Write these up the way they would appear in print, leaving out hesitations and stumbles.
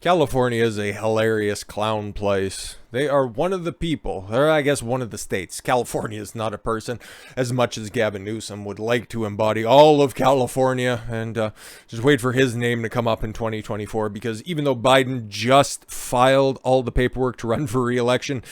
California is a hilarious clown place. They are one of the people, or I guess one of the states. California is not a person, as much as Gavin Newsom would like to embody all of California. And just wait for his name to come up in 2024, because even though Biden just filed all the paperwork to run for re-election,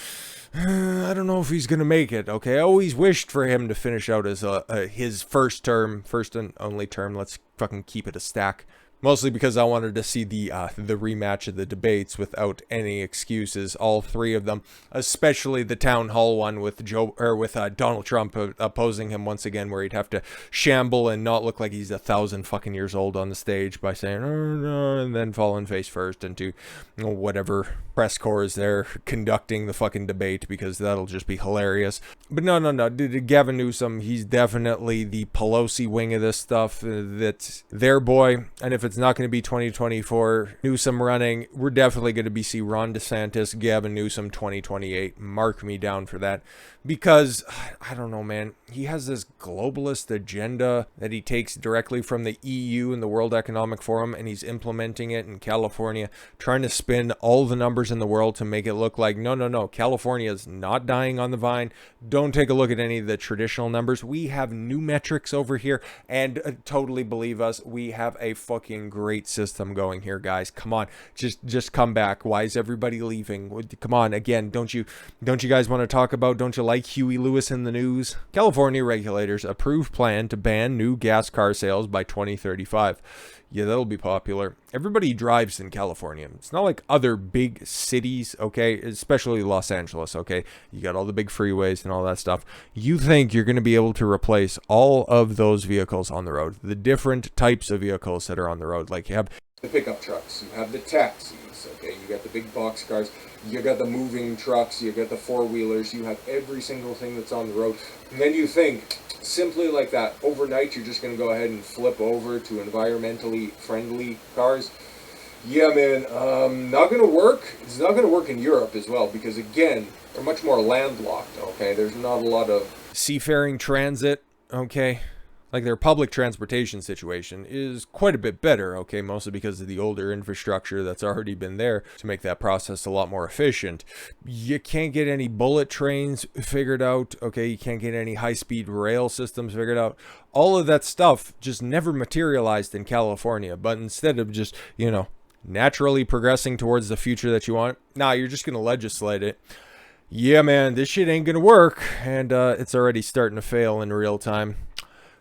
I don't know if he's going to make it, okay? I always wished for him to finish out as his first and only term. Let's fucking keep it a stack. Mostly because I wanted to see the rematch of the debates without any excuses, all three of them, especially the town hall one with Donald Trump opposing him once again, where he'd have to shamble and not look like he's 1,000 fucking years old on the stage by saying "oh, no," and then falling face first into whatever press corps is there conducting the fucking debate, because that'll just be hilarious. But no, Gavin Newsom, he's definitely the Pelosi wing of this stuff. That's their boy, and if it's not going to be 2024 Newsom running, we're definitely going to see Ron DeSantis, Gavin Newsom 2028. Mark me down for that, because I don't know, man. He has this globalist agenda that he takes directly from the EU and the World Economic Forum, and he's implementing it in California, trying to spin all the numbers in the world to make it look like no, California is not dying on the vine. Don't take a look at any of the traditional numbers. We have new metrics over here, and totally believe us, we have a fucking great system going here, guys. Come on, just come back. Why is everybody leaving? Come on, again, don't you guys want to talk about, don't you like Huey Lewis in the news? California regulators approve plan to ban new gas car sales by 2035. Yeah, that'll be popular. Everybody drives in California. It's not like other big cities, okay? Especially Los Angeles, okay? You got all the big freeways and all that stuff. You think you're going to be able to replace all of those vehicles on the road, the different types of vehicles that are on the road. Like, you have the pickup trucks, you have the taxis, okay? You got the big box cars, you got the moving trucks, you got the four-wheelers, you have every single thing that's on the road. And then you think, simply like that, overnight you're just going to go ahead and flip over to environmentally friendly cars? Yeah, man, not going to work. It's not going to work in Europe as well, because again, they're much more landlocked, okay? There's not a lot of seafaring transit, okay? Like, their public transportation situation is quite a bit better, okay? Mostly because of the older infrastructure that's already been there to make that process a lot more efficient. You can't get any bullet trains figured out, okay? You can't get any high-speed rail systems figured out. All of that stuff just never materialized in California, but instead of just, naturally progressing towards the future that you want, you're just going to legislate it. Yeah, man, this shit ain't going to work, and it's already starting to fail in real time.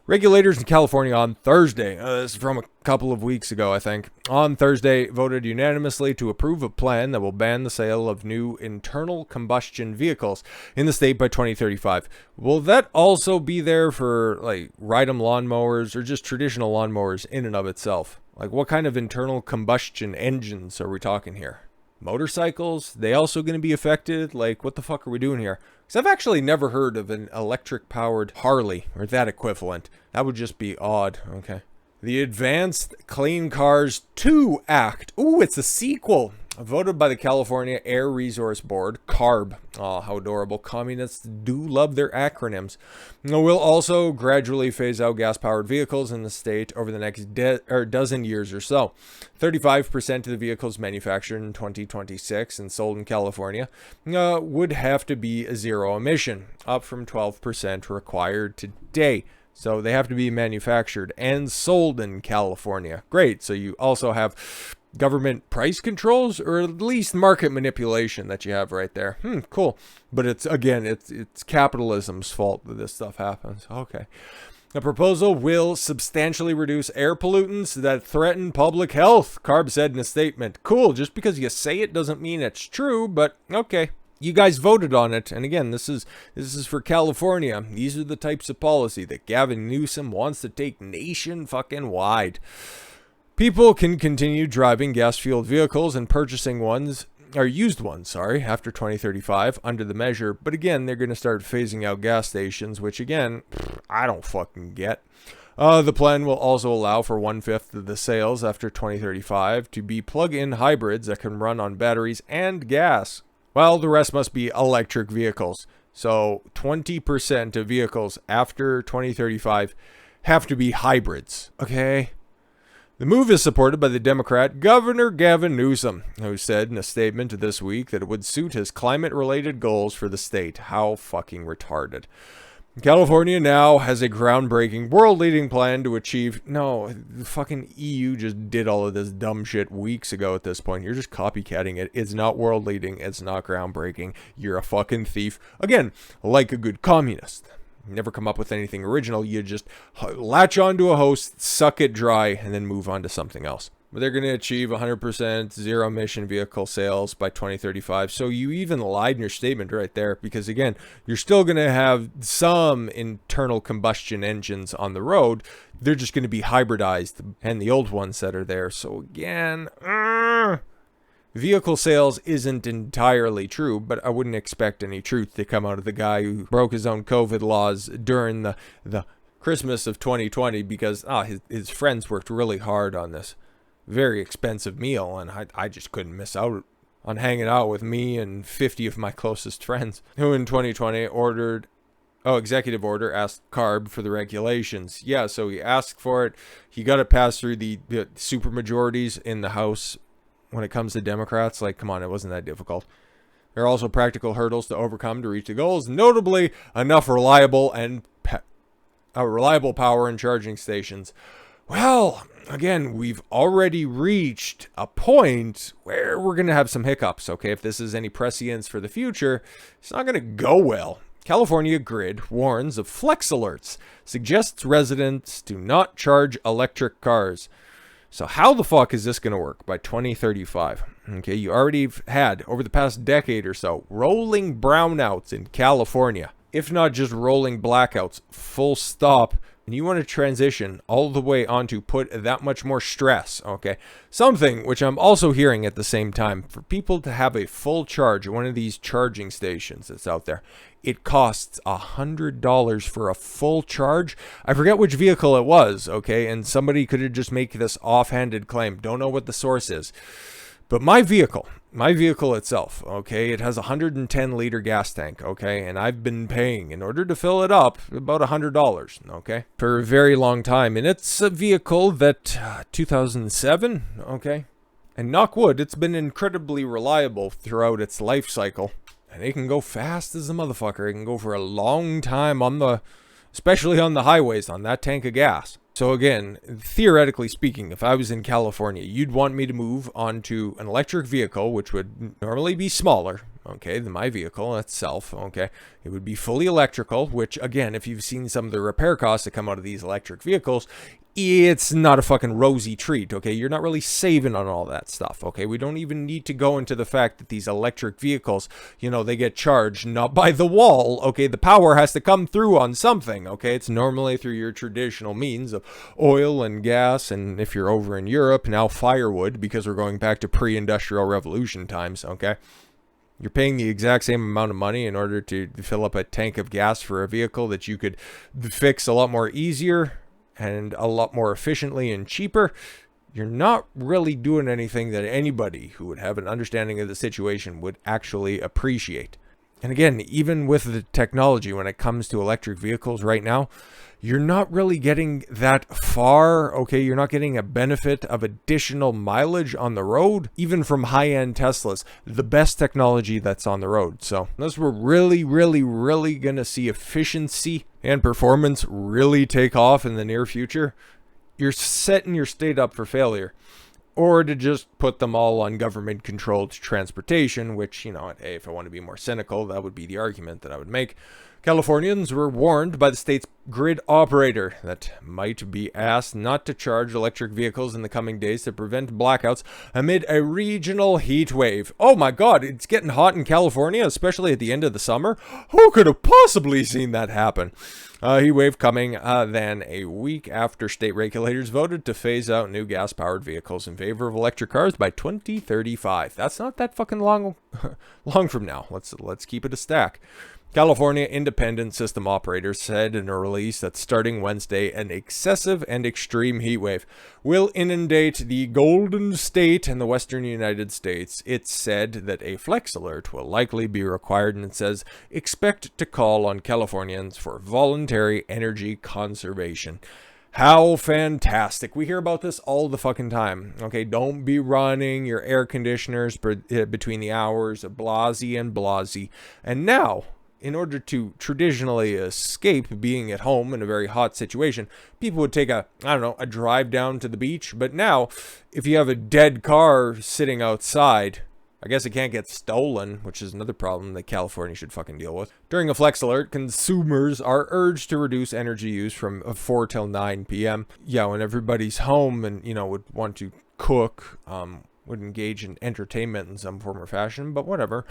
Regulators in California on Thursday, this is from a couple of weeks ago, I think, on Thursday voted unanimously to approve a plan that will ban the sale of new internal combustion vehicles in the state by 2035. Will that also be there for, like, ride-em lawnmowers or just traditional lawnmowers in and of itself? Like, what kind of internal combustion engines are we talking here? Motorcycles? They also going to be affected? Like, what the fuck are we doing here? Because I've actually never heard of an electric-powered Harley or that equivalent. That would just be odd. Okay. The Advanced Clean Cars 2 Act. Ooh, it's a sequel. Voted by the California Air Resource Board, CARB. Oh, how adorable. Communists do love their acronyms. We'll also gradually phase out gas-powered vehicles in the state over the next dozen years or so. 35% of the vehicles manufactured in 2026 and sold in California would have to be a zero emission, up from 12% required today. So they have to be manufactured and sold in California. Great. So you also have government price controls, or at least market manipulation that you have right there. Cool. But it's capitalism's fault that this stuff happens. Okay. The proposal will substantially reduce air pollutants that threaten public health, CARB said in a statement. Cool. Just because you say it doesn't mean it's true, but okay. You guys voted on it, and again, this is for California. These are the types of policy that Gavin Newsom wants to take nation fucking wide. People can continue driving gas-fueled vehicles and purchasing used ones, after 2035 under the measure. But again, they're going to start phasing out gas stations, which again, I don't fucking get. The plan will also allow for 1/5 of the sales after 2035 to be plug-in hybrids that can run on batteries and gas. Well, the rest must be electric vehicles. So 20% of vehicles after 2035 have to be hybrids, okay? The move is supported by the Democrat Governor Gavin Newsom, who said in a statement this week that it would suit his climate-related goals for the state. How fucking retarded. California now has a groundbreaking, world-leading plan to achieve... No, the fucking EU just did all of this dumb shit weeks ago at this point. You're just copycatting it. It's not world-leading. It's not groundbreaking. You're a fucking thief. Again, like a good communist. Never come up with anything original. You just latch onto a host, suck it dry, and then move on to something else. But they're going to achieve 100% zero-emission vehicle sales by 2035. So you even lied in your statement right there, because again, you're still going to have some internal combustion engines on the road. They're just going to be hybridized, and the old ones that are there. So again, vehicle sales isn't entirely true, but I wouldn't expect any truth to come out of the guy who broke his own COVID laws during the Christmas of 2020 because his friends worked really hard on this very expensive meal, and I just couldn't miss out on hanging out with me and 50 of my closest friends who in 2020 executive order asked CARB for the regulations. Yeah, so he asked for it. He got it passed through the super majorities in the House. When it comes to Democrats, like, come on, it wasn't that difficult. There are also practical hurdles to overcome to reach the goals, notably enough reliable power and charging stations. Well, again, we've already reached a point where we're going to have some hiccups, okay? If this is any prescience for the future, it's not going to go well. California Grid warns of flex alerts, suggests residents do not charge electric cars. So how the fuck is this going to work by 2035? Okay, you already had, over the past decade or so, rolling brownouts in California. If not just rolling blackouts, full stop. And you want to transition all the way onto put that much more stress, okay? Something which I'm also hearing at the same time, for people to have a full charge at one of these charging stations that's out there, it costs $100 for a full charge. I forget which vehicle it was, okay? And somebody could have just made this offhanded claim. Don't know what the source is. But my vehicle itself, okay, it has a 110-liter gas tank, okay, and I've been paying, in order to fill it up, about $100, okay, for a very long time. And it's a vehicle that, 2007, okay, and knock wood, it's been incredibly reliable throughout its life cycle. And it can go fast as a motherfucker. It can go for a long time especially on the highways, on that tank of gas. So again, theoretically speaking, if I was in California, you'd want me to move onto an electric vehicle, which would normally be smaller, okay, than my vehicle itself, okay. It would be fully electrical, which again, if you've seen some of the repair costs that come out of these electric vehicles, it's not a fucking rosy treat, okay? You're not really saving on all that stuff, okay? We don't even need to go into the fact that these electric vehicles, they get charged not by the wall, okay? The power has to come through on something, okay? It's normally through your traditional means of oil and gas, and if you're over in Europe, now firewood, because we're going back to pre-industrial revolution times, okay? You're paying the exact same amount of money in order to fill up a tank of gas for a vehicle that you could fix a lot more easier and a lot more efficiently and cheaper. You're not really doing anything that anybody who would have an understanding of the situation would actually appreciate. And again, even with the technology when it comes to electric vehicles right now, you're not really getting that far, okay? You're not getting a benefit of additional mileage on the road, even from high-end Teslas, the best technology that's on the road. So unless we're really going to see efficiency and performance really take off in the near future, you're setting your state up for failure. Or to just put them all on government-controlled transportation, which, hey, if I want to be more cynical, that would be the argument that I would make. Californians were warned by the state's grid operator that might be asked not to charge electric vehicles in the coming days to prevent blackouts amid a regional heat wave. Oh my God, it's getting hot in California, especially at the end of the summer. Who could have possibly seen that happen? Heat wave coming then a week after state regulators voted to phase out new gas-powered vehicles in favor of electric cars by 2035. That's not that fucking long from now. Let's keep it a stack. California Independent System Operators said in a release that starting Wednesday, an excessive and extreme heat wave will inundate the Golden State and the western United States. It said that a flex alert will likely be required, and it says, expect to call on Californians for voluntary energy conservation. How fantastic. We hear about this all the fucking time. Okay, don't be running your air conditioners between the hours of blasey and blasey. And now, in order to traditionally escape being at home in a very hot situation, people would take a drive down to the beach. But now, if you have a dead car sitting outside, I guess it can't get stolen, which is another problem that California should fucking deal with. During a flex alert, consumers are urged to reduce energy use from 4 till 9 p.m. Yeah, when everybody's home and, would want to cook, would engage in entertainment in some form or fashion, but whatever.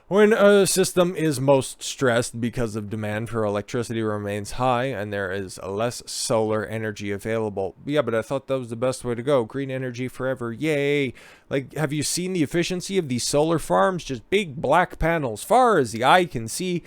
When a system is most stressed because of demand for electricity remains high and there is less solar energy available. Yeah, but I thought that was the best way to go. Green energy forever. Yay. Like, have you seen the efficiency of these solar farms? Just big black panels, far as the eye can see,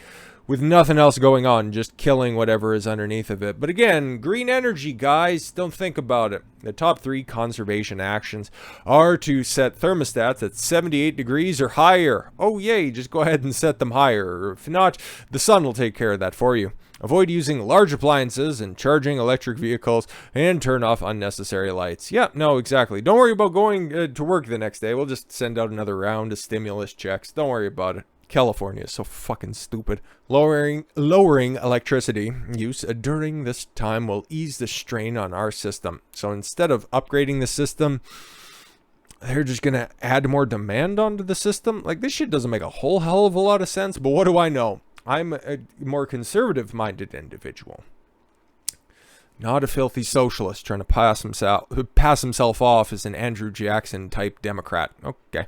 with nothing else going on, just killing whatever is underneath of it. But again, green energy, guys, don't think about it. The top 3 conservation actions are to set thermostats at 78 degrees or higher. Oh, yay, just go ahead and set them higher. If not, the sun will take care of that for you. Avoid using large appliances and charging electric vehicles, and turn off unnecessary lights. Yeah, no, exactly. Don't worry about going to work the next day. We'll just send out another round of stimulus checks. Don't worry about it. California is so fucking stupid. Lowering electricity use during this time will ease the strain on our system. So instead of upgrading the system, they're just going to add more demand onto the system. Like, this shit doesn't make a whole hell of a lot of sense, but what do I know? I'm a more conservative-minded individual. Not a filthy socialist trying to pass himself off as an Andrew Jackson type Democrat. Okay.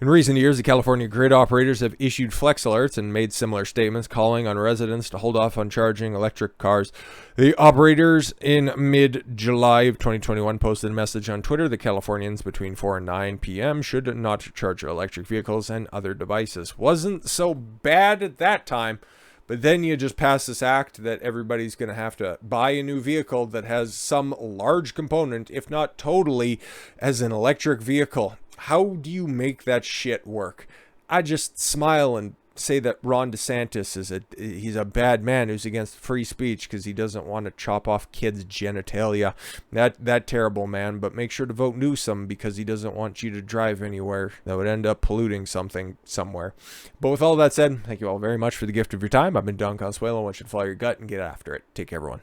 In recent years, the California grid operators have issued flex alerts and made similar statements calling on residents to hold off on charging electric cars. The operators in mid-July of 2021 posted a message on Twitter that Californians between 4 and 9 p.m. should not charge their electric vehicles and other devices. Wasn't so bad at that time, but then you just pass this act that everybody's going to have to buy a new vehicle that has some large component, if not totally, as an electric vehicle. How do you make that shit work? I just smile and say that Ron DeSantis he's a bad man who's against free speech because he doesn't want to chop off kids' genitalia. That terrible man. But make sure to vote Newsom because he doesn't want you to drive anywhere that would end up polluting something somewhere. But with all that said, thank you all very much for the gift of your time. I've been Don Consuelo. I want you to follow your gut and get after it. Take care, everyone.